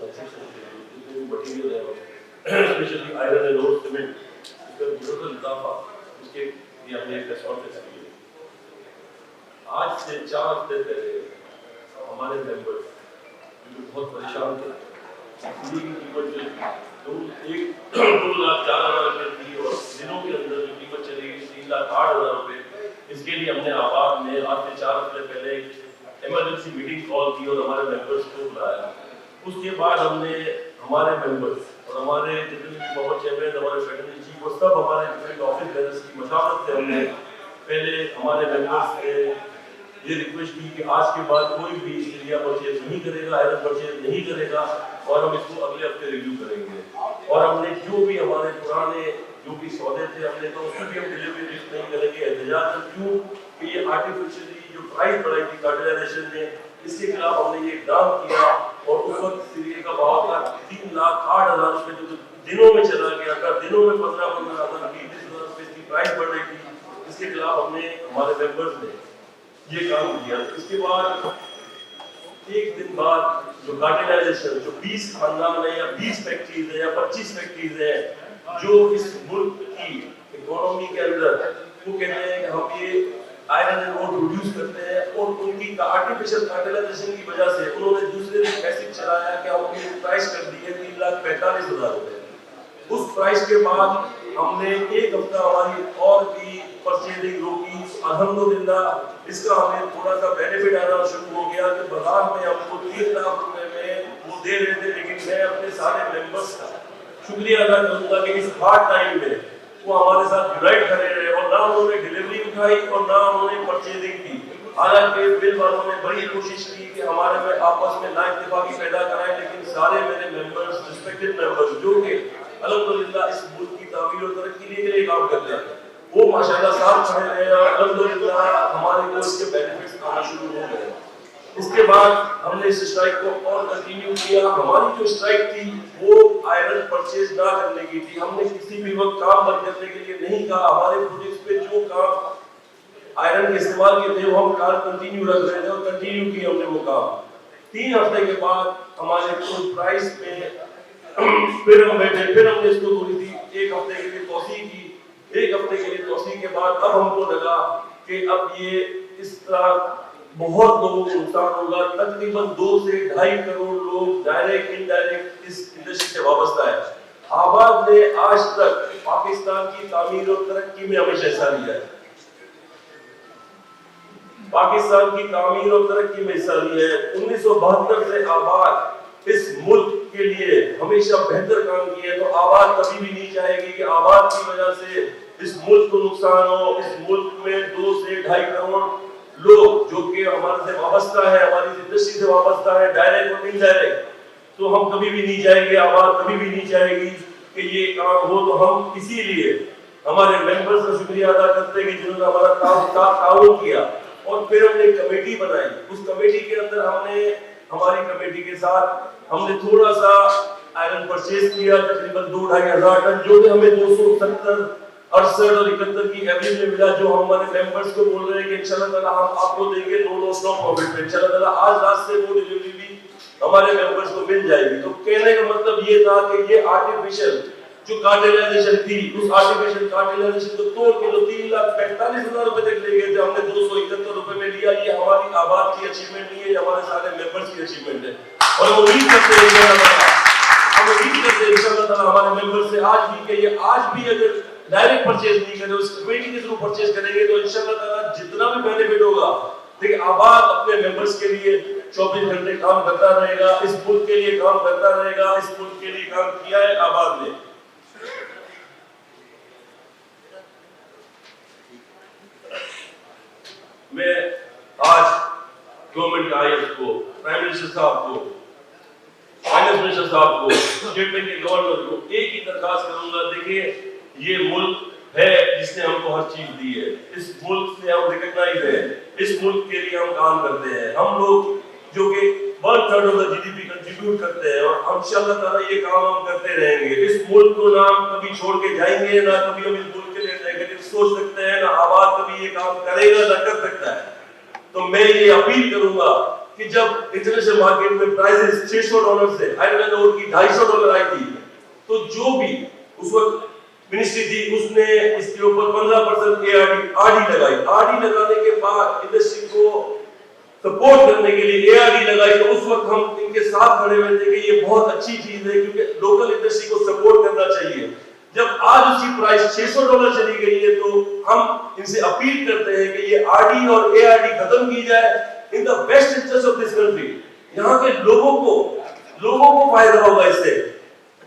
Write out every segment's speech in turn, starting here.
Construction के लिए जितने भी मटेरियल है specially iron and ore cement इसका टोटल इजाफा उसके लिए हमने एक प्रेस कॉन्फ्रेंस की है। आज से 4 हफ्ते पहले हमारे मेंबर्स जो बहुत परेशान थे बिजली की कीमत जो 2,04,000 रुपये थी और दिनों के अंदर जो कीमत चली गई 3,08,000 रुपये, इसके लिए हमने आबाद में आज से 4 हफ्ते पहले इमरजेंसी मीटिंग कॉल की और हमारे मेंबर्स को बुलाया। उसके बाद हमने हमारे मेंबर्स और हमारे जितने भी पावर चेयरमैन हमारे फेडरल चीफ वो सब हमारे डिफरेंट ऑफिस बेरर्स की मशावरत से हमने पहले हमारे मेंबर्स से ये रिक्वेस्ट की कि आज के बाद कोई भी एरिया परचेज नहीं करेगा, आयरन परचेज नहीं करेगा और हम इसको अगले हफ्ते रिव्यू करेंगे। और हमने जो भी हमारे पुराने जो भी सौदे थे हमने तो उसकी भी हम डिलीवरी लिस्ट नहीं करेंगे। एहतजाज क्यों कि ये आर्टिफिशियली जो प्राइस बढ़ाई थी कार्टेलाइजेशन ने, इसके खिलाफ हमने ये इकदाम किया और उस वक्त सीरिया का भाव था 3,08,000 रुपये जो दिनों में चला गया था। दिनों में 15,000 20,000 रुपये की प्राइस बढ़ रही थी। इसके खिलाफ हमने हमारे मेंबर्स ने ये काम किया। इसके बाद एक दिन बाद जो कार्टेलाइजेशन जो 20 खानदान है या 20 फैक्ट्रीज है या 25 फैक्ट्रीज है जो इस मुल्क की इकोनॉमी के अंदर वो कहते हैं कि हम ये आयरन एंड ओर प्रोड्यूस करते हैं और उनकी आर्टिफिशियल कार्टेलाइजेशन की वजह से उन्होंने दूसरे दिन मैसेज चलाया कि हमने प्राइस कर दी है 3,45,000 रुपए। उस प्राइस के बाद हमने एक हफ्ता हमारी और भी परचेजिंग रोकी। अल्हम्दुलिल्लाह इसका हमें थोड़ा सा बेनिफिट आना शुरू हो गया कि बाजार में हमको 3 लाख रुपए में वो दे रहे थे। लेकिन मैं अपने सारे मेंबर्स का शुक्रिया अदा करूंगा कि इस हार्ड टाइम में वो हमारे साथ यूनाइट खड़े रहे और ना उन्होंने डिलीवरी उठाई और ना उन्होंने परचेजिंग की। हालांकि बिल वालों ने बड़ी कोशिश की कि हमारे में आपस में नाइतफाकी पैदा कराएं, लेकिन सारे मेरे मेंबर्स रिस्पेक्टेड मेंबर्स जो कि अल्हम्दुलिल्लाह इस मुल्क की तामीर और तरक्की के लिए काम करते हैं वो माशाल्लाह साथ खड़े रहे और अल्हम्दुलिल्लाह हमारे को इसके बेनिफिट्स आना शुरू हो गए। इसके बाद हमने इस स्ट्राइक को और कंटिन्यू किया। हमारी जो स्ट्राइक थी वो आयरन परचेज ना करने की थी। हमने किसी भी वक्त काम बंद करने के लिए नहीं कहा। हमारे प्रोजेक्ट्स पे जो काम आयरन के इस्तेमाल के थे वो हम काम कंटिन्यू रख रहे थे और कंटिन्यू किया हमने वो काम। 3 हफ्ते के बाद हमारे तो प्राइस में फिर हम बैठे, फिर हमने इसको थोड़ी सी 1 हफ्ते के लिए तोसी की। 1 हफ्ते के लिए तोसी के बाद अब हमको लगा कि अब ये इस तरह बहुत लोगों को नुकसान होगा। तकरीबन 2 से 2.5 करोड़ लोग डायरेक्ट इनडायरेक्ट इस इंडस्ट्री से वाबस्ता है। आबाद ने आज तक पाकिस्तान की तामीर और तरक्की में हमेशा हिस्सा लिया है। पाकिस्तान की तामीर और तरक्की में हिस्सा लिया है। 1972 से आबाद इस मुल्क के लिए हमेशा बेहतर काम किया है। तो आबाद कभी भी नहीं चाहेगी कि आबाद की वजह से इस मुल्क को नुकसान हो। इस मुल्क में 2 से 2.5 करोड़ लोग जो कि हमारे से वाबस्ता है, हमारी इंडस्ट्री से वाबस्ता है, डायरेक्ट और इनडायरेक्ट, तो हम कभी भी नहीं चाहेंगे, आबाद कभी भी नहीं चाहेगी कि ये काम हो। तो हम इसीलिए हमारे मेंबर्स का शुक्रिया अदा करते हैं कि जिन्होंने हमारा ताउन किया। और फिर हमने एक कमेटी बनाई। उस कमेटी के अंदर हमने हमारी कमेटी के साथ हमने थोड़ा सा आयरन परचेज किया, तकरीबन 2-2.5 हज़ार टन, जो कि हमें 270, 68 और 71 की एवरेज में मिला। जो हमारे मेंबर्स को बोल रहे हैं कि इंशाल्लाह ताला हम आपको देंगे नो स्टॉप प्रॉफिट पे। इंशाल्लाह ताला आज रात से वो डिलीवरी भी हमारे मेंबर्स को मिल जाएगी। तो कहने का मतलब ये था कि ये आर्टिफिशियल जो कार्टेलाइजेशन थी उस आर्टिफिशियल कार्टेलाइजेशन को तोड़ के 3,45,000 रुपए तक ले गए थे। हमने 271 रुपए में लिया। ये हमारी आबाद की अचीवमेंट नहीं है, ये हमारे सारे मेंबर्स की अचीवमेंट है। और हम उम्मीद करते हैं इंशाल्लाह ताला हमारे मेंबर्स से आज भी कि ये आज भी अगर डायरेक्ट परचेज नहीं करें, उस कमेटी के थ्रू परचेज करेंगे तो इंशाल्लाह ताला जितना भी बेनिफिट होगा, देखिए आबाद अपने मेंबर्स के लिए 24 घंटे काम करता रहेगा, इस मुल्क के लिए काम करता रहेगा। इस मुल्क के लिए काम किया है आबाद ने। मैं आज गवर्नमेंट आईएएस को, प्राइम मिनिस्टर साहब को, फाइनेंस मिनिस्टर साहब को, स्टेट बैंक के गवर्नर को एक ही दरखास्त करूंगा, देखिए ये मुल्क है जिसने हमको हर चीज दी है। इस मुल्क से हम रिकॉग्नाइज है, इस मुल्क के लिए हम काम करते हैं। हम लोग जो कि 1/3 ऑफ द जीडीपी कंट्रीब्यूट करते हैं और इंशाल्लाह ताला ये काम हम करते रहेंगे। इस मुल्क को ना हम कभी छोड़ के जाएंगे, ना कभी हम इस मुल्क के लिए नेगेटिव सोच सकते हैं, ना आबाद कभी ये काम करेगा ना कर सकता है। तो मैं ये अपील करूंगा कि कि जब इंटरनेशनल मार्केट में प्राइसेस $600 से आयरन एंड ओर की $250 आई थी, तो जो भी उस वक्त मिनिस्ट्री थी उसने इसके ऊपर 15% आरडी लगाई। आरडी लगाने के बाद इंडस्ट्री को सपोर्ट करने के लिए एआरडी लगाई, तो उस वक्त हम इनके साथ खड़े हुए थे कि ये बहुत अच्छी चीज है क्योंकि लोकल इंडस्ट्री को सपोर्ट करना चाहिए। जब आज उसकी प्राइस $600 चली गई है तो हम इनसे अपील करते हैं कि ये आरडी और एआरडी खत्म की जाए in the best interest of this country. यहाँ के लोगों को फायदा होगा इससे।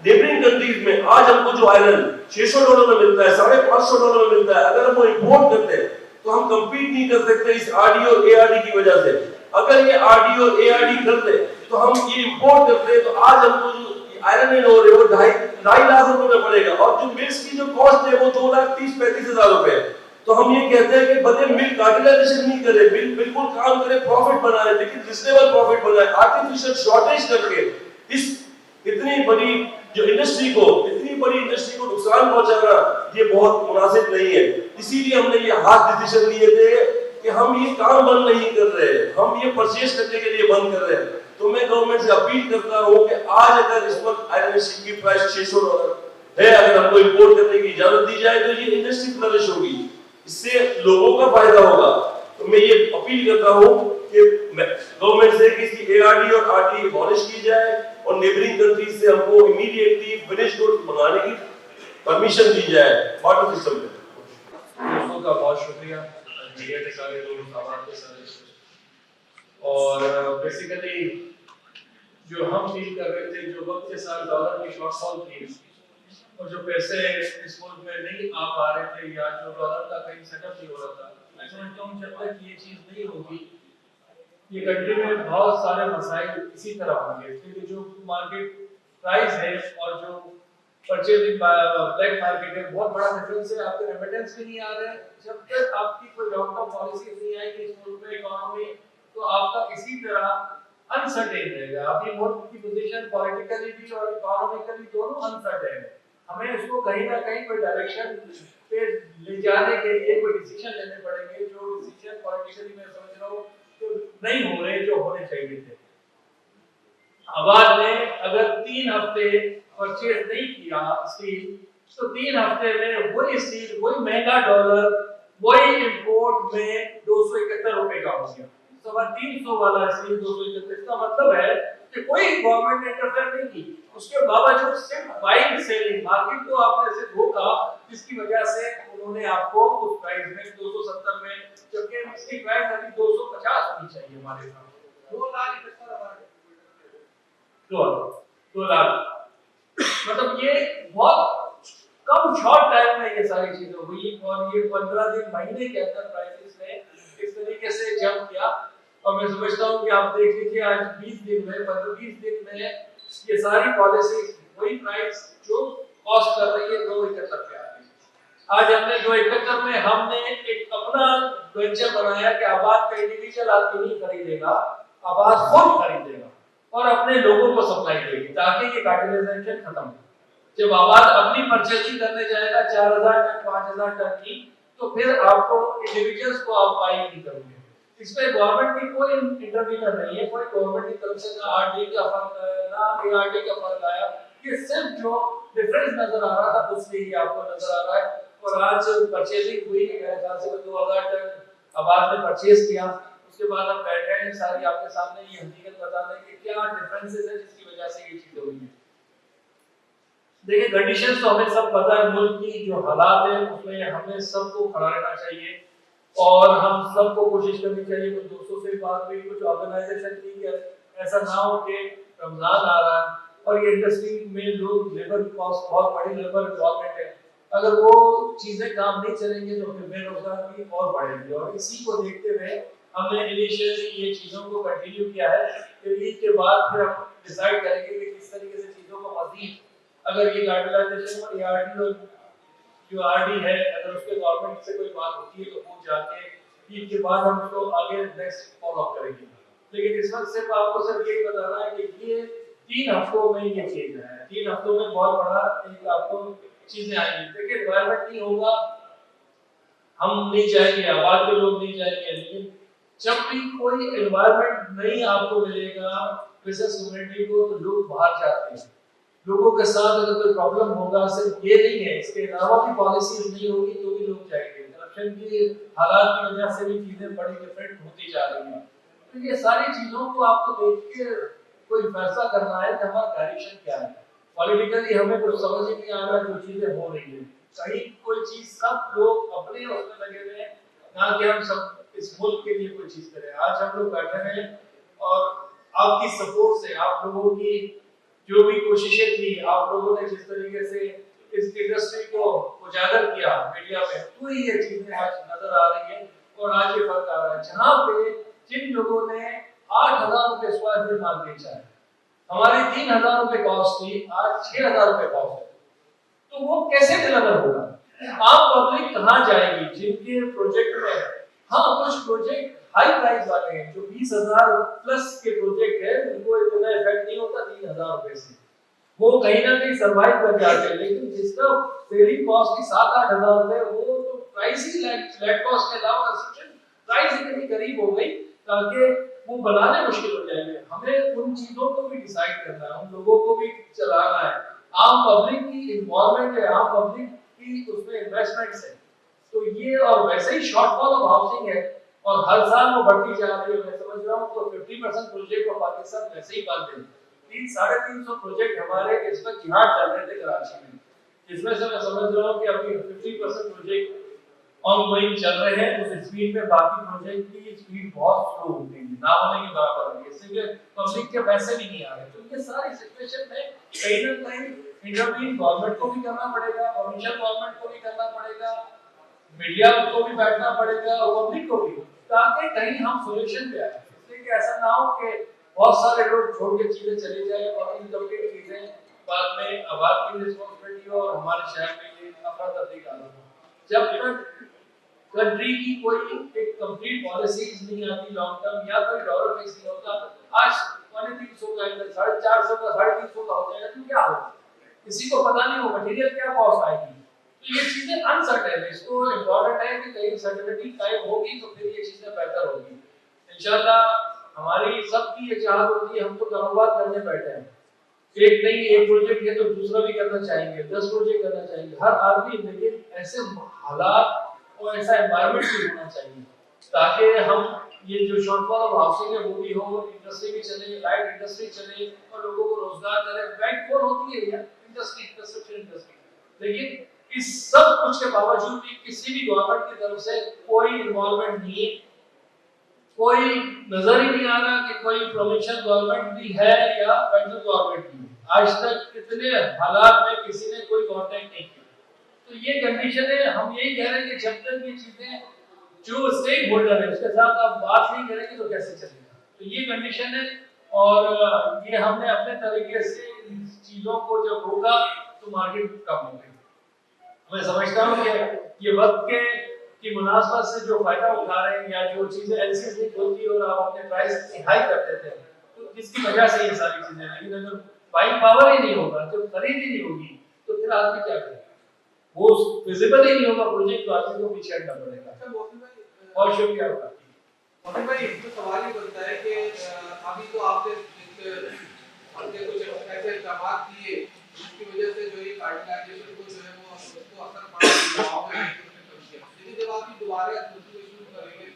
नेबरिंग कंट्रीज में आज हमको जो आयरन $600 में मिलता है, $550 में मिलता है, अगर हम वो इंपोर्ट करते हैं तो हम कंपीट नहीं कर सकते इस आरडी और एआरडी की वजह से। अगर ये आरडी और एआरडी करते तो हम ये इंपोर्ट करते तो आज हमको जो आयरन एंड ओर है वो 2.5 लाख रुपए में पड़ेगा और जो मिल्स की जो कॉस्ट है वो 2,30,35 हजार रुपए। तो हम ये कहते हैं कि बदे मिल कार्टेलाइजेशन नहीं करे, बिल्कुल काम करे, प्रॉफिट बनाए, लेकिन रिजनेबल प्रॉफिट बनाए। आर्टिफिशियल शॉर्टेज करके इस इतनी बड़ी इंडस्ट्री को नुकसान पहुंचाना ये बहुत मुनासिब नहीं है। इसीलिए हमने ये हार्ड डिसीजन लिए थे कि हम ये काम बंद नहीं कर रहे हैं, हम ये परचेज करने के लिए बंद कर रहे हैं। तो मैं गवर्नमेंट से अपील करता हूं कि आज अगर इस वक्त आयरन स्टील की प्राइस $600 है, अगर हमको इंपोर्ट करने की इजाजत दी जाए तो ये इंडस्ट्री फ्लरिश होगी, इससे लोगों का फायदा होगा। तो मैं ये अपील करता हूं कि गवर्नमेंट से कि इसकी एआरडी और आरडी अबॉलिश की जाए और नेबरिंग कंट्रीज से हमको इमीडिएटली फिनिश गुड्स मंगाने की परमिशन दी जाए वाटर सिस्टम में। दोस्तों का बहुत शुक्रिया मीडिया के सारे लोग आवाज के सारे और बेसिकली जो हम फील कर रहे थे, जो वक्त के साथ डॉलर की शॉर्टफॉल थी और जो पैसे इस मुल्क में नहीं आ पा रहे थे या जो डॉलर का कहीं सेटअप नहीं हो रहा था, मैं समझता हूँ जब तक ये चीज़ नहीं होगी ये कंट्री में बहुत सारे मसाइल इसी तरह होंगे। क्योंकि जो मार्केट प्राइस है और जो परचेजिंग ब्लैक मार्केट है बहुत बड़ा डिफरेंस है। आपके रेमिटेंस भी नहीं आ रहे जब तक आपकी कोई लॉन्ग टर्म पॉलिसी नहीं आएगी इस मुल्क में इकोनॉमी, तो आपका इसी तरह अनसर्टेन रहेगा। आपकी मुल्क की पोजीशन पॉलिटिकली भी और इकोनॉमिकली दोनों अनसर्टेन है। हमें इसको कहीं ना कहीं कोई डायरेक्शन पे ले जाने के लिए कोई डिसीजन लेने पड़ेंगे, जो डिसीजन पॉलिटिकली मैं समझ रहा हूँ तो नहीं हो रहे जो होने चाहिए थे। आवाज ने अगर 3 हफ्ते परचेज नहीं किया स्टील, तो 3 हफ्ते में वही स्टील, वही महंगा डॉलर, वही इंपोर्ट में 271 रुपए का हो गया। 350 वाला स्टील 271 का मतलब है कि कोई गवर्नमेंट ने इंटरफेयर नहीं की। उसके बावजूद सिर्फ बाइंग सेलिंग मार्केट को आपने सिर्फ रोका, जिसकी वजह से उन्होंने आपको उस प्राइस में 270 में, जबकि इसकी प्राइस अभी 250 होनी चाहिए हमारे साथ। 2 लाख मतलब ये बहुत कम शॉर्ट टाइम में ये सारी चीजें हुई और ये 15 दिन महीने के अंदर प्राइसेस ने इस तरीके से जंप किया। और मैं समझता हूँ कि आप देख लीजिए आज 20 दिन में 15-20 दिन में ये सारी पॉलिसी वही प्राइस जो कॉस्ट कर रही है 271 पे आ गई। आज हमने 271 में हमने एक अपना वेंचर बनाया कि आबाद का इंडिविजुअल आदमी नहीं खरीदेगा, आबाद खुद खरीदेगा और अपने लोगों को सप्लाई देगी ताकि ये कार्टेलाइजेशन खत्म हो। जब आबाद अपनी परचेजिंग करने जाएगा 4000 टन 5000 टन की, तो फिर आपको इंडिविजुअल्स को आप बाई नहीं करोगे। इसमें गवर्नमेंट की कोई इंटरवीनर नहीं है, कोई गवर्नमेंट की तरफ से ना आरडी का फर्क आया ना एआरडी का फर्क आया। ये सिर्फ जो डिफरेंस नजर आ रहा था उससे ही आपको नजर आ रहा है। और आज परचेजिंग हुई मेरे ख्याल से 2000 टन आबाद ने परचेज किया। उसके बाद हम बैठे हैं सारी आपके सामने ये हकीकत बताने कि क्या डिफरेंसेस है जिसकी वजह से ये चीजें हुई है। देखिए कंडीशंस तो हमें सब पता है, मुल्क की जो हालात है उसमें हमें सबको खड़ा रहना चाहिए और हम सबको कोशिश करनी चाहिए। कुछ दोस्तों से बात हुई, कुछ ऑर्गेनाइजेशन की, ऐसा ना हो कि रमजान आ रहा है और ये इंडस्ट्री में लोग लेबर कॉस्ट बहुत बड़ी लेबर इन्वॉल्वमेंट है, अगर वो चीजें काम नहीं चलेंगे तो फिर बेरोजगारी और बढ़ेगी। और इसी को देखते हुए हमने इनिशियली ये चीजों को कंटिन्यू किया है कि ईद के बाद फिर हम डिसाइड करेंगे कि किस तरीके से चीजों को मजीद अगर ये कार्टेलाइजेशन और एआरडी जो आरडी है अगर उसके गवर्नमेंट से कोई बात होती है तो वो जाके ईद के बाद हम उसको आगे नेक्स्ट फॉलो अप करेंगे। लेकिन इस वक्त सिर्फ आपको सिर्फ यही बताना है कि ये 3 हफ्तों में ये चीज है, 3 हफ्तों में बहुत बड़ा एक आपको चीजें आएंगी। देखिए एनवायरनमेंट नहीं होगा, हम नहीं जाएंगे, आबाद के लोग नहीं जाएंगे, लेकिन जब भी कोई एनवायरनमेंट नहीं आपको मिलेगा बिजनेस कम्युनिटी को, तो लोग बाहर जाते हैं। लोगों के साथ अगर कोई प्रॉब्लम होगा, सिर्फ ये नहीं है, इसके अलावा भी पॉलिसीज नहीं होगी तो भी लोग जाएंगे। करप्शन की हालात की वजह से भी चीजें बड़ी डिफरेंट होती जा रही हैं। तो ये सारी चीजों को आपको देख के कोई फैसला करना है कि हमारा डायरेक्शन क्या है। पॉलिटिकली हमें कुछ समझ ही नहीं आ रहा जो चीजें हो रही है। कहीं कोई चीज सब लोग अपने उसमें लगे हुए हैं, ना कि हम सब इस मुल्क के लिए कोई चीज करें। आज हम लोग बैठे हैं और आपकी सपोर्ट से, आप लोगों की जो भी कोशिशें थी, आप लोगों ने जिस तरीके से इस इंडस्ट्री को उजागर किया मीडिया में, तो ये चीजें आज नजर आ रही है और आज ये फर्क आ रहा है। जहाँ पे जिन लोगों ने 8,000 रुपए स्क्वायर फीट माल बेचा है, हमारी 3,000 रुपए कॉस्ट थी, आज 6,000 रुपए कॉस्ट है, तो वो कैसे डिलीवर होगा? आम पब्लिक कहाँ जाएगी? जिनके प्रोजेक्ट में, हाँ कुछ प्रोजेक्ट हाई प्राइस वाले हैं, जो 20,000 प्लस के प्रोजेक्ट है, उनको इतना इफेक्ट नहीं होता 3,000 रुपए से, वो कहीं ना कहीं सरवाइव कर जाते हैं। लेकिन जिसका सेलिंग कॉस्ट ही 7-8 हजार रुपए, वो तो प्राइस ही फ्लैट कॉस्ट के अलावा कंस्ट्रक्शन प्राइस इतनी करीब हो गई ताकि वो बनाने मुश्किल हो जाएंगे। हमें उन चीजों को भी डिसाइड करना है, उन लोगों को भी चलाना है। आम पब्लिक की इन्वॉल्वमेंट है, आम पब्लिक की उसमें इन्वेस्टमेंट्स है, तो ये और वैसे ही शॉर्टफॉल ऑफ हाउसिंग है और हर साल वो बढ़ती जा रही है। मैं समझ रहा हूँ तो 50% प्रोजेक्ट को पाकिस्तान वैसे ही बंद है। 300-350 प्रोजेक्ट हमारे इस वक्त जिहाद चल रहे थे कराची में, जिसमें से मैं समझ रहा हूँ कि अभी 50% प्रोजेक्ट ऑनगोइंग चल रहे हैं उस स्पीड में। बाकी प्रोजेक्ट की स्पीड बहुत स्लो होती है, ना होने के बराबर है, इसलिए पब्लिक के पैसे भी नहीं आ रहे। तो ये सारी सिचुएशन में कहीं ना कहीं इंटरवीन गवर्नमेंट को भी करना पड़ेगा, प्रोविंशियल गवर्नमेंट को भी करना पड़ेगा, मीडिया को भी बैठना पड़ेगा और पब्लिक को भी, ताकि कहीं हम सॉल्यूशन पे आए। इसलिए कि ऐसा ना हो कि बहुत सारे लोग छोड़ के चीजें चले जाए और इनकम्प्लीट चीजें बाद में आबाद की रिस्पांसिबिलिटी हो और हमारे शहर में ये अफरा तफरी का हो। जब तक कंट्री की कोई एक कंप्लीट पॉलिसीज नहीं आती लॉन्ग टर्म, या कोई डॉलर फिक्स नहीं होता, आज 350 का 450 का 350 का हो जाएगा तो क्या होगा? किसी को पता नहीं हो मटेरियल क्या कॉस्ट आएगी। तो ये चीजें अनसर्टेन है, इसको इम्पोर्टेंट है कि कहीं सर्टेनिटी कायम होगी तो फिर ये चीजें बेहतर होगी इंशाल्लाह। हमारी सबकी ये चाहत होती है, हम तो कारोबार करने बैठे हैं, एक नहीं एक प्रोजेक्ट है तो दूसरा भी करना चाहेंगे, 10 प्रोजेक्ट करना चाहेंगे हर आदमी, लेकिन ऐसे हालात और ऐसा एनवायरनमेंट भी होना चाहिए ताकि हम ये जो शॉर्टफॉल ऑफ हाउसिंग है वो भी हो, इंडस्ट्री भी चले, लाइट इंडस्ट्री चले और लोगों को रोजगार करे। बैंक कौन होती है यार? Industry, construction industry. लेकिन इस सब कुछ के बावजूद भी किसी भी गवर्नमेंट की तरफ से कोई इन्वॉल्वमेंट नहीं, कोई नजर ही नहीं आ रहा कि कोई प्रोविंशियल गवर्नमेंट भी है या फेडरल गवर्नमेंट भी। आज तक कितने हालात में किसी ने कोई कांटेक्ट नहीं किया। तो ये कंडीशन है, हम यही कह रहे हैं कि जब तक ये चीजें जो स्टेक होल्डर है उसके साथ आप बात नहीं करेंगे तो कैसे चलेगा। तो ये कंडीशन है और ये हमने अपने तरीके से इन चीजों को जब रोका तो मार्केट कम हो गई। मैं समझता हूँ कि ये वक्त के की मुनासबत से जो फायदा उठा रहे हैं या जो चीजें एलसीसी होती है और आप अपने प्राइस इतनी हाई कर देते हैं, तो इसकी वजह से ये सारी चीजें। लेकिन अगर बाइंग पावर ही नहीं होगा, जब खरीद ही नहीं होगी, तो फिर आदमी क्या करेगा? वो विजिबल ही नहीं होगा प्रोजेक्ट, तो आदमी को पीछे हटना पड़ेगा। बहुत शुक्रिया आपका। और भाई एक तो सवाल ही बनता है कि अभी तो आपने कुछ ऐसे इक़दाम किए जिसकी वजह से जो ये कार्डिलाइजेशन को जो है वो उसको असर पड़ा है। लेकिन जब आप दोबारा शुरू करेंगे,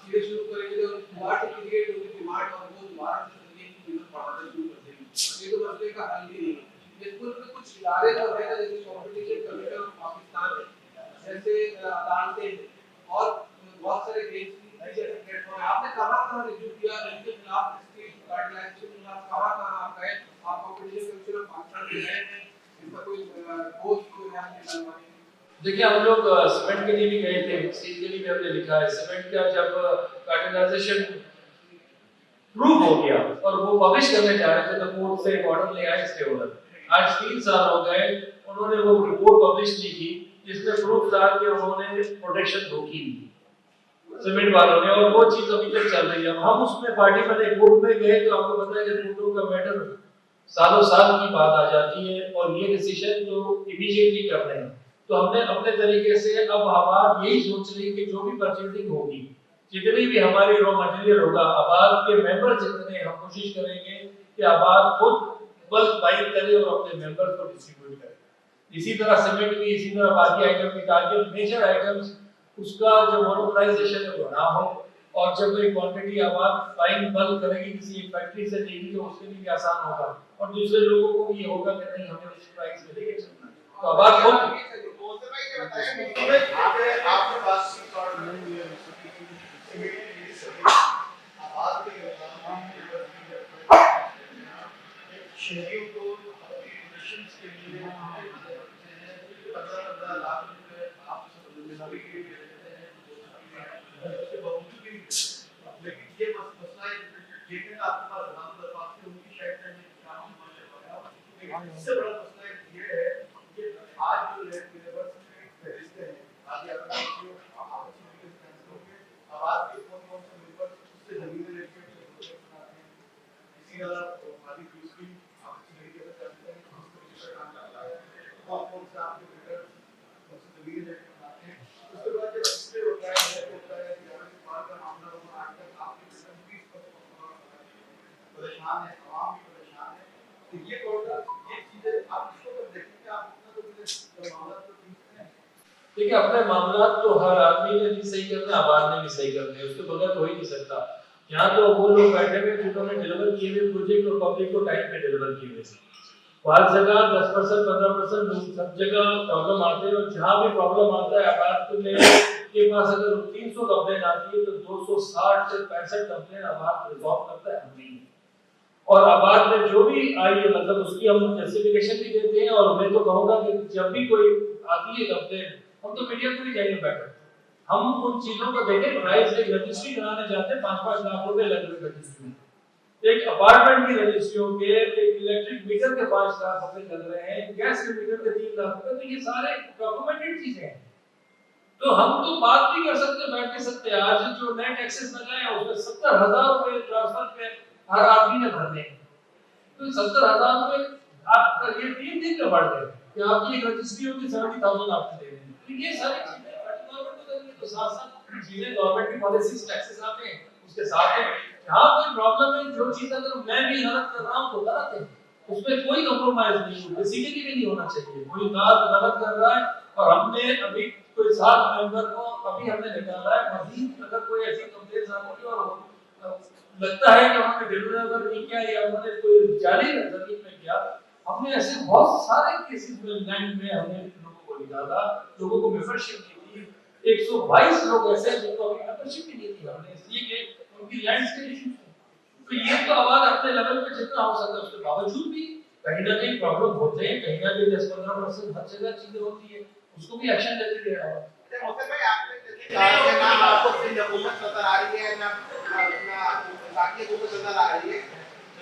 सीधे शुरू करेंगे तो दोबारा से क्रिएट होगी डिमांड और वो दोबारा से ये कीमत बढ़ाना शुरू कर देंगे। ये तो मसले का हल ही नहीं है। इसको कुछ इदारे तो है जैसे कॉम्पिटिशन कमीशन ऑफ पाकिस्तान जैसे अदालतें और बहुत सारे एजेंसी जैसे प्लेटफॉर्म है। आपने कहां रिव्यू किया इनके खिलाफ, इसकी गाइडलाइंस के खिलाफ कहां आप गए? आप कॉम्पिटिशन कमीशन ऑफ पाकिस्तान में गए हैं, इसका कोई ठोस कोई न्याय निकालवाने? देखिए हम लोग सीमेंट के लिए भी गए थे, स्टील के लिए भी हमने लिखा है। सीमेंट का जब कार्डिलाइजेशन प्रूव हो गया और वो पब्लिश करने जा रहे थे तो कोर्ट से एक ऑर्डर ले आए स्टे ऑर्डर। आज 3 साल हो गए, उन्होंने वो रिपोर्ट पब्लिश नहीं की जिसमें प्रूफ था कि उन्होंने प्रोटेक्शन धोखी दी सीमेंट वालों ने, और वो चीज अभी तक चल रही है। हम उसमें पार्टी में कोर्ट में गए तो आपको पता है कि कोर्टों का मैटर सालों साल की बात आ जाती है और ये डिसीजन तो इमीडिएटली करने हैं। तो हमने अपने तरीके से अब हमारा यही सोच रही कि जो भी परचेजिंग होगी जितनी भी हमारी रॉ मटेरियल होगा, आबाद के मेंबर जितने, हम कोशिश करेंगे कि आबाद खुद बल्क बाइंग करे और अपने मेंबर को डिस्ट्रीब्यूट करे। इसी तरह सीमेंट भी, इसी तरह बाकी आइटम की, ताकि मेजर आइटम्स उसका जो मोनोपलाइजेशन है वो ना हो, और जब कोई क्वांटिटी आबाद बाइंग बल्क करेगी किसी एक फैक्ट्री से लेगी तो उसके लिए भी आसान होगा, और दूसरे लोगों को भी ये होगा कि नहीं हमें इस प्राइस में लेके चलना है। तो आबाद खुद आपके पास शहरियों को मिशंस के लिए 15 लाख रुपए आप सभी के लिए देते हैं, उसके बावजूद भी लेकिन ये मसला है जितने आपके पास नाम दरख्वास्त है उनकी शायद में काम नहीं कर पाया, लेकिन इससे बड़ा मसला ये है कि आज जो लेबर फहरिस्त है, आज आपका जो आपस में कैंसिल हो गए, अब आज के कौन से लेबर उससे जमीनें लेके बनाते हैं, इसी तरह खाली फीस की कौन सा आपके बेटर उससे जमीन लेके बनाते हैं, उसके बाद जब इससे होता है कि अगर माल का मामला होगा, आज तक आपके बेटर भी परेशान है, आवाम भी परेशान है, तो ये ये चीजें आप इसको जब देखेंगे आप उतना तो मामला तो ठीक है। देखिए, अपने मामला तो हर आदमी ने भी सही करना, आबाद ने भी सही करना है, उसके बगैर हो ही नहीं सकता। यहाँ तो वो लोग बैठे हुए जिन्होंने डिलीवर किए हुए प्रोजेक्ट और पब्लिक को टाइम पे डिलीवर किए हुए, हर जगह 10% 15% सब जगह प्रॉब्लम आते हैं, और जहाँ भी प्रॉब्लम आता है आबाद में के पास अगर 300 कंप्लेन आती है तो 260 से 65 कंप्लेन आबाद रिजॉल्व करता है नहीं। और आबाद में जो भी आई है मतलब उसकी हम जस्टिफिकेशन भी देते हैं, और मैं तो कहूँगा कि जब भी कोई आती है कंप्लेन हम तो मीडिया को भी जाएंगे बैठे, हम उन चीजों को देखें। प्राइस एक रजिस्ट्री कराने जाते हैं 5-5 लाख रुपए लग रहे रजिस्ट्री में, एक अपार्टमेंट की रजिस्ट्री होगी, एक इलेक्ट्रिक मीटर के 5 लाख रुपए लग रहे हैं, गैस के मीटर के 3 लाख रुपए, तो ये सारे डॉक्यूमेंटेड चीजें हैं। तो हम तो बात नहीं कर सकते, बैठ नहीं सकते। आज जो नेट एक्सेस लगा है उसमें 70,000 रुपए ट्रांसफर पे हर आदमी ने भरने हैं, तो 70,000 रुपए आप ये 3 दिन में बढ़ गए कि आपकी एक रजिस्ट्री होगी 70,000 आपको दे देंगे। तो ये सारी चीजें गवर्नमेंट को देंगे, तो साथ-साथ चीजें गवर्नमेंट की पॉलिसीज टैक्सेस आते हैं उसके साथ है। यहाँ कोई प्रॉब्लम है, जो चीज अगर मैं भी गलत कर रहा हूँ तो गलत है, उसमें कोई कॉम्प्रोमाइज नहीं है, बेसिकली भी नहीं होना चाहिए। कोई बात गलत कर रहा है और हमने अभी कोई 7 मेंबर को अभी हमने निकाला है, मजीद अगर कोई ऐसी कंप्लेंट आती है और लगता है कि उन्होंने डिलीवर नहीं किया या उन्होंने कोई जाली जमीन में किया, हमने ऐसे बहुत सारे केसेस में लैंड में हमने लोगों को निकाला, लोगों को मेंबरशिप दी थी। 122 लोग ऐसे हैं जिनको अभी मेंबरशिप नहीं दी थी हमने, इसलिए कि उनकी लैंड के इशू। तो ये तो आवाज अपने लेवल पे जितना हो सकता है उसके बावजूद भी कहीं ना कहीं प्रॉब्लम होते हैं, कहीं ना कहीं 10-15% हर जगह चीजें होती है, उसको भी एक्शन लेते रहे आवाज। ना आपको सिंध हुकूमत नजर आ रही है, ना बाकी हुकूमत नजर आ रही है,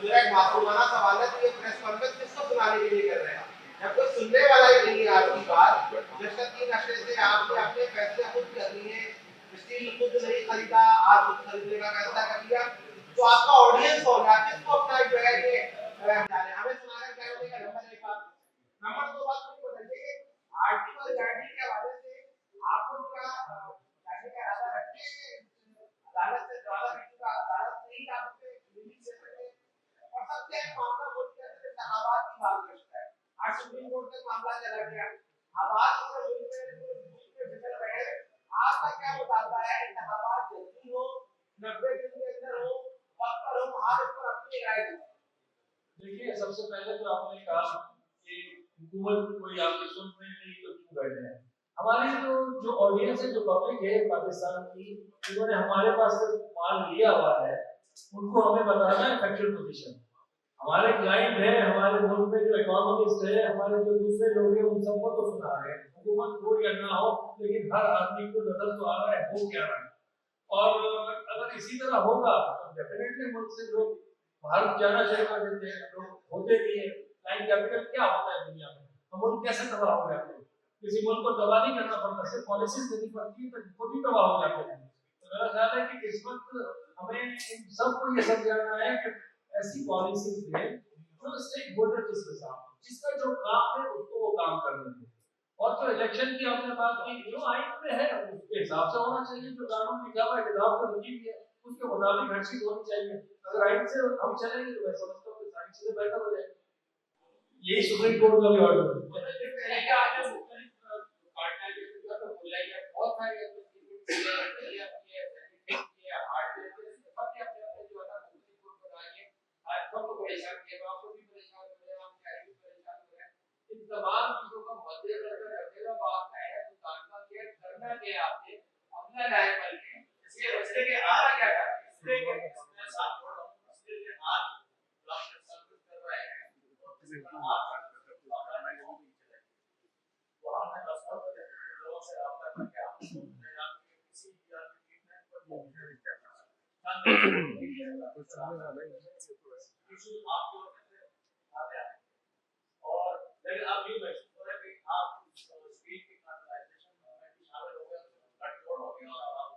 मेरा एक मासूमाना सवाल है, तो ये प्रेस कॉन्फ्रेंस किसको सुनाने के लिए कर रहे हैं? जब कोई सुनने वाला ही नहीं है आपकी बात, जैसा कि नशे से आपने अपने फैसले खुद कर लिए, स्टील खुद नहीं खरीदा, आज खुद खरीदने का फैसला कर लिया, तो आपका ऑडियंस कौन है? किसको अपना जो है ये हमें सुनाकर क्या होने का नंबर एक बात, नंबर 2 बात को बदलिए, आर्टिकल गाड़ी के हवाले से आप लोग का गाड़ी का इरादा रखते हैं, अदालत से ज्यादा का अदालत नहीं आपसे रिलीज दे सके, और सबसे एक मामला बोलते हैं इलाहाबाद की बात करता है, आज सुप्रीम कोर्ट तक मामला चला गया, अब आज के भीतर बैठे, आपका क्या मुतालबा है? इलाहाबाद जल्दी हो, 90 दिन के अंदर हो, कब पर हो, आज पर अपनी राय दो। देखिए, सबसे पहले तो आपने कहा कि हुकूमत कोई आपकी सुन नहीं तो क्यों बैठे हैं। हमारी जो ऑडियंस है, जो पब्लिक है पाकिस्तान की, जिन्होंने हमारे पास से माल लिया हुआ है, उनको हमें बताना है फैक्चुअल पोजीशन। हमारे क्लाइंट है, हमारे मुल्क में जो इकोनॉमिस्ट है, हमारे जो दूसरे लोग हैं, उन सबको तो सुना रहे हैं, हुकूमत हो या ना हो, लेकिन हर आदमी को नजर तो आ रहा है हो क्या रहा है। और अगर इसी तरह होगा तो डेफिनेटली मुल्क से लोग बाहर जाना शुरू कर देते हैं, लोग होते भी है। लाइन कैपिटल क्या होता है दुनिया में, हम मुल्क कैसे तबाह हो जाते हैं? किसी मुल्क को तबाह नहीं करना पड़ता, सिर्फ पॉलिसीज देनी पड़ती है तो खुद ही तबाह हो जाते हैं। तो मेरा ख्याल है कि इस वक्त हमें इन सबको ये समझाना है कि ऐसी पॉलिसीज दें जो स्टेक होल्डर के साथ, जिसका जो काम है उसको वो काम करने दें, और जो इलेक्शन की हमने बात की, जो आइन में है उसके हिसाब से होना चाहिए, जो कानून लिखा हुआ है, किताब तो लिखी हुई है, उसके मुताबिक हर चीज होनी चाहिए। अगर आइन से हम चलेंगे तो मैं समझता हूँ कि सारी चीजें बेहतर हो जाएंगी। यही सुप्रीम कोर्ट का भी ऑर्डर है। तमाम चीजों का मद्देनजर रखते हुए बात है तो तालुका केयर करना क्या है आपने अपना न्याय बल के इसलिए कि आप क्या चाहते हैं इसलिए कि इसमें साथ हो रहा हूं इसलिए कि आज ब्लॉक सर्विस कर रहे हैं और इस पर आप तो हमने दस्तावेज लोगों से रब्ता करके आपको किसी भी ट्रीटमेंट पर इशू आपके आते हैं और लेकिन आप ये महसूस हो रहा है कि आप स्पीड की कंट्रोलाइजेशन में भी शामिल हो गए कंट्रोल हो गया और आप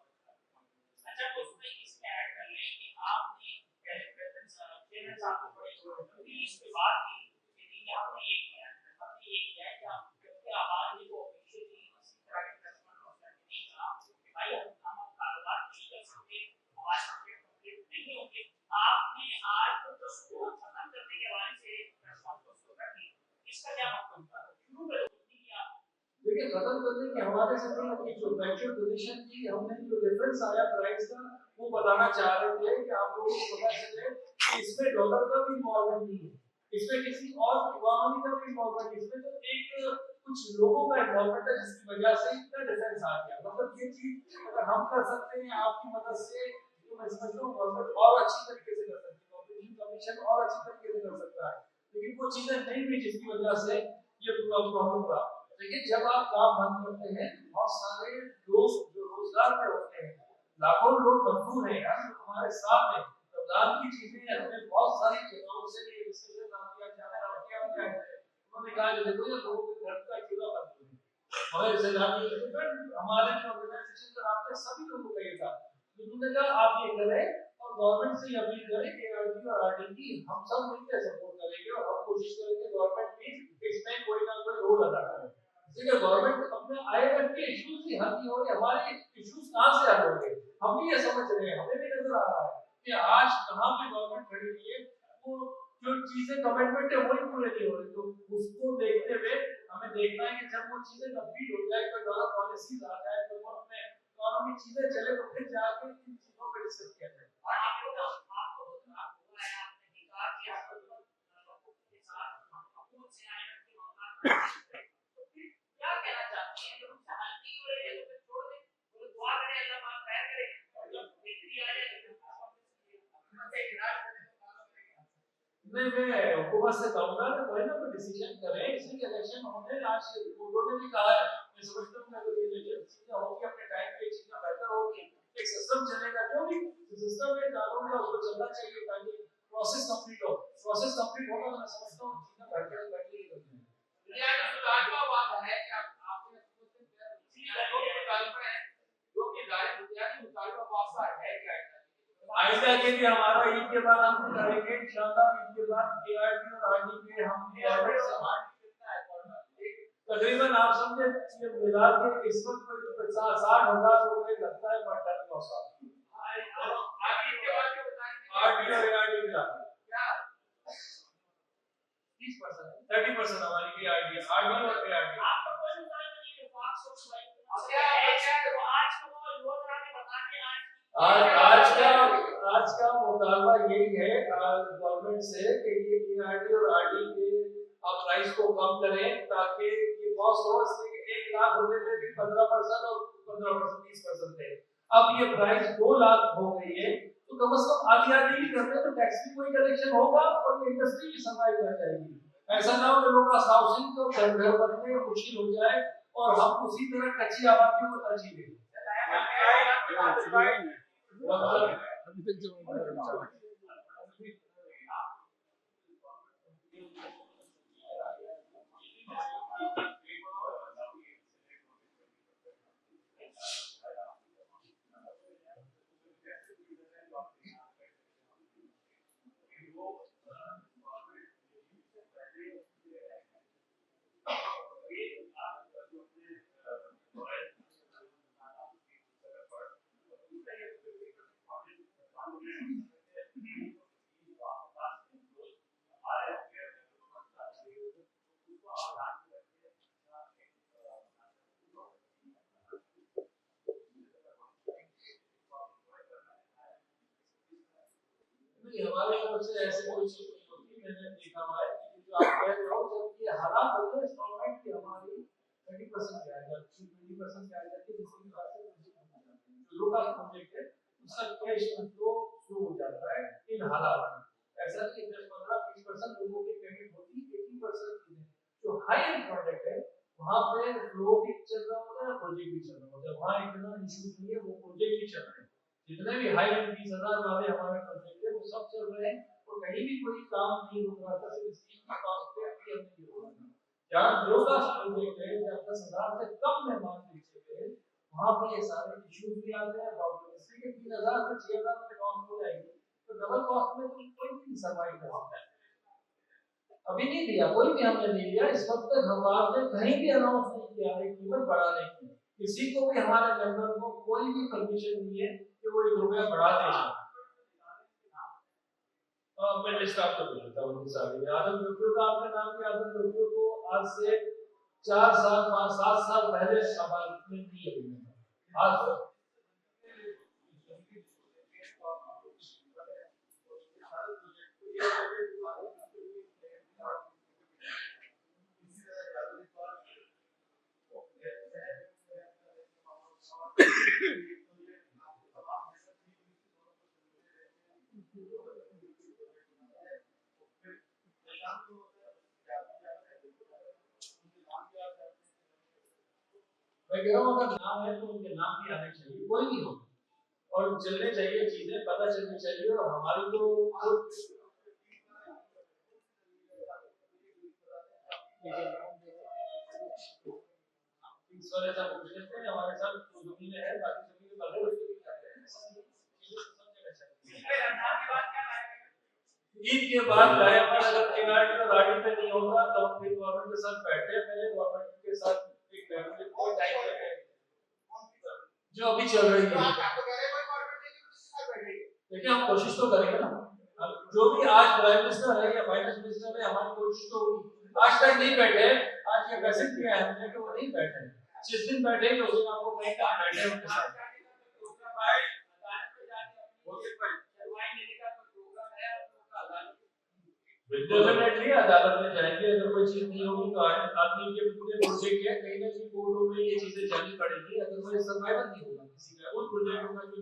अच्छा उसमें इसमें ऐड कर लें कि आपने प्रेजेंट चेयरमैन साहब को बड़ी अभी इसके बाद की यदि हमने ये किया है कि आप क्योंकि आवाज को ऑफिशियली इसी तरह के रेस्पॉन्स होता नहीं कहा कि भाई हम कारोबार नहीं कर सकते आवाज कंप्लीट नहीं होंगे आपने आज तो उसको खत्म करने के बाद से रेस्पॉन्स को कर दी इसका क्या मतलब था शुरू में देखिए खत्म करने के हवाले से नहीं, अपनी जो फैक्चुअल पोजीशन थी, हमने जो डिफरेंस आया प्राइस का वो बताना चाह रहे थे कि आप लोगों को पता चले कि इसमें डॉलर का भी इन्वॉल्वमेंट नहीं है, इसमें किसी और इकोनॉमी का भी इन्वॉल्वमेंट, इसमें तो एक कुछ लोगों का इन्वॉल्वमेंट है जिसकी वजह से इतना डिफरेंस आ गया। मतलब ये चीज अगर हम कर सकते हैं आपकी मदद से तो मैं समझता हूँ गवर्नमेंट और अच्छी तरीके से कर सकती है, कॉम्पिटिशन कमीशन और अच्छी तरीके से कर सकता है, लेकिन वो चीजें नहीं हुई जिसकी वजह से ये प्रॉब्लम हुआ। लेकिन जब आप काम बंद करते हैं बहुत सारे लोग जो रोजगार पे होते हैं, लाखों लोग मजदूर हैं यार हमारे साथ हैं, रमजान की चीजें हमें बहुत सारी जगहों से ये डिस्कशन किया जा रहा है, उन्होंने कहा कि देखो ये लोगों के घर का चूल्हा बंद हो गया हमारे रिश्तेदारी हमारे ऑर्गेनाइजेशन का आपने सभी लोगों का ये था, उन्होंने कहा आप ये करें और गवर्नमेंट से अपील करें कि आरटी और आरटी हम सब मिलकर सपोर्ट करेंगे और हम कोशिश करेंगे गवर्नमेंट भी इसमें कोई ना कोई रोल अदा करे। इसलिए गवर्नमेंट अपने आईएमएफ के इश्यूज ही हल नहीं हो रहे, हमारे इश्यूज कहां से हल होंगे हम भी ये समझ रहे हैं, हमें भी नजर आ रहा है कि आज कहां पे गवर्नमेंट खड़ी हुई है, वो जो चीजें कमिटमेंट है वही पूरे नहीं हो रही, तो उसको देखते हुए हमें देखना है कि जब वो चीजें कंप्लीट हो जाए, कोई डॉलर पॉलिसीज आ जाए, कोई मुल्क में इकोनॉमी चीजें चले तो फिर जाके इन चीजों पर डिस्कस किया जाए। क्या कहना चाहते हैं जब उनसे हल नहीं हो रही है तो फिर छोड़ दें, तो दुआ करें अल्लाह पाक खैर करे जब बेहतरी आ जाए तो मैं हुकूमत से कहूंगा कि कोई ना कोई डिसीजन करे, इसलिए इलेक्शन होने आज उन्होंने भी कहा है, मैं समझता हूँ अगर ये इलेक्शन चीजें होगी अपने टाइम पे चीजें बेहतर होगी, एक सिस्टम चलेगा, जो भी सिस्टम है कानून का उसको चलना चाहिए ताकि प्रोसेस कंप्लीट हो, प्रोसेस कंप्लीट होगा तो मैं समझता हूँ चीजें बेहतर ही होगी। दुनिया में सुधार का बात है कि आपने पिछली दलों के मुताबिक है जो कि जारी बुनियादी मुताबिक वास्ता है क्या आइंदा के लिए हमारा ईद के बाद हम करेंगे इंशाल्लाह, ईद के बाद एआरटी और आरडी पे हम गवर्नमेंट से तकरीबन आप समझे ये मिला के इस वक्त कोई 50-60 हजार रुपए लगता है पर टन का साथ आरडी और एआरडी मिला क्या 30% हमारी एआरडी और एआरडी आपको कोई मुताबिक नहीं है पाक सोच भाई क्या है वो आज को लोग आके बताते हैं आज का मुतालबा यही है गवर्नमेंट से कि ये एआरडी और आरडी के आप प्राइस को कम करें ताकि ये कॉस्ट हो, इसलिए 1 लाख रुपए में भी 15% और 15% 30% है, अब ये प्राइस 2 लाख हो गई है तो कम से कम आधी ही करते तो टैक्स भी कोई कलेक्शन होगा और इंडस्ट्री भी सर्वाइव कर जाएगी। ऐसा ना हो कि लोगों का हाउसिंग को घर बनने में मुश्किल हो जाए और हम उसी तरह कच्ची आबादी को तरजीह दें। नहीं, हमारे तरफ से ऐसे कोई चीज नहीं होती। मैंने देखा हुआ है कि जो आप कह रहे हो, जब ये हालात होते हैं इंस्टॉलमेंट की हमारी 30% ब्याज जाती है, 20% ब्याज जाती है, जिसकी वजह से प्रोजेक्ट हो जाते हैं। जो लोकल प्रोजेक्ट है उसका कैश फ्लो शुरू हो जाता है इन हालात में। ऐसा नहीं 10-15-20% लोगों की पेमेंट होती है, 80% की नहीं। जो हाई एंड प्रोजेक्ट है वहां पे फ्लो भी चल रहा होता है, प्रोजेक्ट भी चल रहा होता है, वहां इतना इशू नहीं है, वो प्रोजेक्ट भी चल रहे हैं। जितने भी हाई एंड 20,000 वाले हमारे प्रोजेक्ट है वो सब चल रहे हैं और कहीं भी कोई काम नहीं रुक रहा था। सिर्फ स्टील की कॉस्ट पे अभी हमने ये हुआ था। जहाँ लो कास्ट प्रोजेक्ट है, जहाँ 10,000 से कम में मान लीजिए वहां पे ये सारे इश्यूज भी आते हैं, प्रॉब्लम। इसलिए 3,000 से 6,000 में कॉस्ट हो जाएगी तो डबल कॉस्ट में तो कोई भी सर्वाइव कर सकता है। अभी नहीं दिया, कोई भी हमने नहीं दिया इस वक्त तक। हमारे कहीं भी अनाउंस नहीं किया है कीमत बढ़ाने की। किसी को भी हमारे मेंबर को कोई भी परमिशन नहीं है कि वो 1 रुपया बढ़ा दे। मैं लिस्ट आपको दे देता हूँ सारी। आदम जोगियों का आपने नाम लिया। आदम जोगियों को आज से 4 साल 5-7 साल पहले आबाद में दी है। आज मैं कह रहा हूँ अगर नाम है तो उनके नाम भी आने चाहिए, कोई भी हो, और चलने चाहिए, चीजें पता चलनी चाहिए। और हमारी तो इस वाले साथ पूछ लेते हैं। हमारे साथ जो जमीन है, बाकी जमीन वाले उसको भी करते हैं। ईद के बाद गायब अगर केआरटी और आरडी पे नहीं होगा तो हम फिर गवर्नमेंट के साथ बैठे, पहले गवर्नमेंट के साथ एक फैमिली को टाइम देंगे जो अभी चल रही है। देखिए हम कोशिश तो करेंगे ना, जो भी आज प्राइम मिनिस्टर है या फाइनेंस मिनिस्टर है, हमारी कोशिश तो होगी। आज तक नहीं बैठे, आज ये मैसेज किया है हमने कि वो नहीं बैठे। जिस दिन बैठेंगे उस दिन आपको कहीं कहाँ बैठे उनके साथ। डेफिनेटली अदालत में जाएंगे। अगर कोई चीज नहीं होगी तो आदमी के पूरे प्रोजेक्ट है, कहीं ना कहीं कोर्टों में ये चीजें जानी पड़ेगी। अदरवाइज सर्वाइवल नहीं होगा किसी का। उन प्रोजेक्ट होगा जो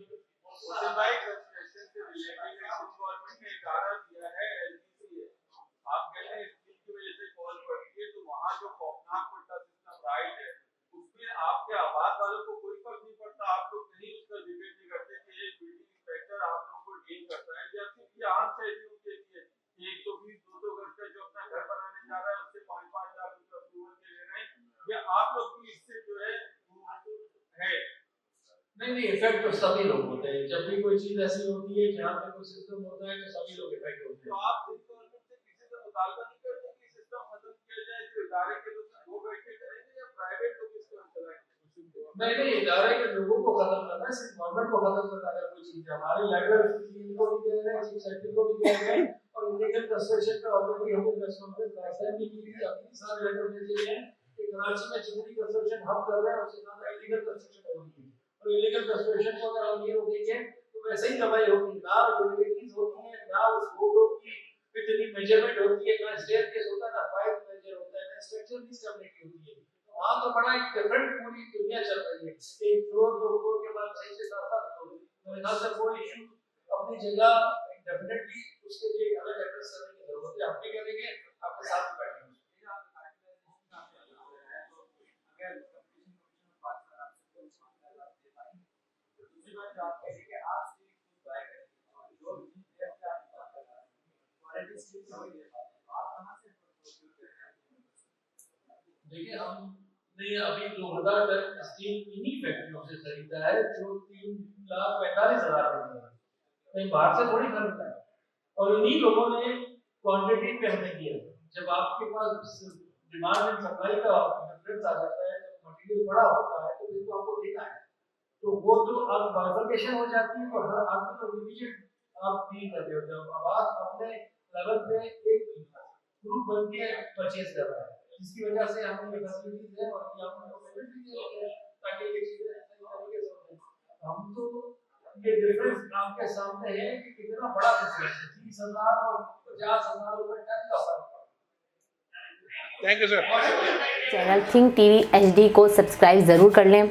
गवर्नमेंट ने इशारा दिया है एलपीसी है। आप कहते हैं स्टील की वजह से कॉल पड़ती है, तो वहाँ जो खौफनाक पट्टा सिस्टम राइट है उसमें आपके आबाद वालों को कोई फर्क नहीं पड़ता। आप लोग कहीं उसका जिक्र नहीं करते कि एक बिल्डिंग इंस्पेक्टर आप लोगों को डील करता है, या सिर्फ ये आम शहरियों के लिए 120-200 गज का जो अपना घर बनाने जा रहा है उससे 5-5 लाख रुपए अप्रूवल के ले रहे हैं, या आप लोग भी इससे जो है नहीं इफेक्ट तो सभी लोग होते हैं। जब भी कोई चीज ऐसी होती है जहाँ पे कोई सिस्टम होता है तो सभी लोग इफेक्ट होते हैं। तो आप गवर्नमेंट से किसी से मुतालबा नहीं करते कि सिस्टम खत्म किया जाए, जो इदारे के लोग वो बैठ के करेंगे या प्राइवेट लोग इसको चलाएंगे? नहीं इदारे के लोगों को खत्म करना है, सिर्फ गवर्नमेंट को खत्म करना है। कोई चीज हमारे लेटर को भी दे रहे हैं, चीफ सेक्रेटरी को भी दे रहे हैं, और इलीगल कंस्ट्रक्शन पे ऑलरेडी हमने प्रेस कॉन्फ्रेंस लास्ट टाइम भी की थी। अपने सारे लेटर भेजे हैं कि कराची में जितनी कंस्ट्रक्शन हम कर रहे हैं उससे ज्यादा इलीगल कंस्ट्रक्शन हो रही है। और इलीगल कंस्ट्रक्शन को अगर हम ये रोकेंगे तो वैसे ही तबाही होगी। ना यूटिलिटीज होती है, ना उस रोडों की इतनी मेजरमेंट होती है, ना स्टेयरकेस होता है, ना फायर मेजर होता है, ना स्ट्रक्चर की स्टेबिलिटी होती है। वहाँ तो बड़ा एक डिफरेंट पूरी दुनिया चल रही है। एक फ्लोर 2 फ्लोर के बाद सही से 7-7 फ्लोर। मेरे ख्याल से वो इशू अपनी जगह डेफिनेटली उसके लिए अलग एड्रेस करने की जरूरत है। हम भी करेंगे, आपके साथ बैठेंगे। देखिए हमने अभी 2000 टन स्टील इन्हीं फैक्ट्रियों से खरीदा है जो 3,45,000 में है। कहीं बाहर से थोड़ी खरीदा है। और इन्हीं लोगों ने क्वांटिटी पे हमें दिया। जब आपके पास डिमांड एंड सप्लाई का डिफरेंस आ जाता है, जब मटेरियल बड़ा होता है तो फिर तो आपको देना है। तो वो तो अब बाइफरकेशन हो जाती है और हर आदमी को डिवीजन आप डील कर रहे हो। जब अब आप अपने लेवल पे एक ग्रुप बन के परचेज कर रहा है जिसकी वजह से हमें ये फैसिलिटीज है और ये हमने पेमेंट भी दे रही है ताकि ये चीजें सही तरीके से हों। हम तो ये डिफरेंस आपके सामने है कि कितना बड़ा डिफरेंस है, 30,000 और 50,000 रुपए टन का फर्क है। Thank you sir. Channel think TV HD को सब्सक्राइब ज़रूर कर लें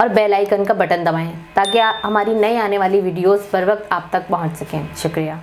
और बेल आइकन का बटन दबाएं ताकि हमारी नई आने वाली वीडियोस बर वक्त आप तक पहुंच सकें। शुक्रिया।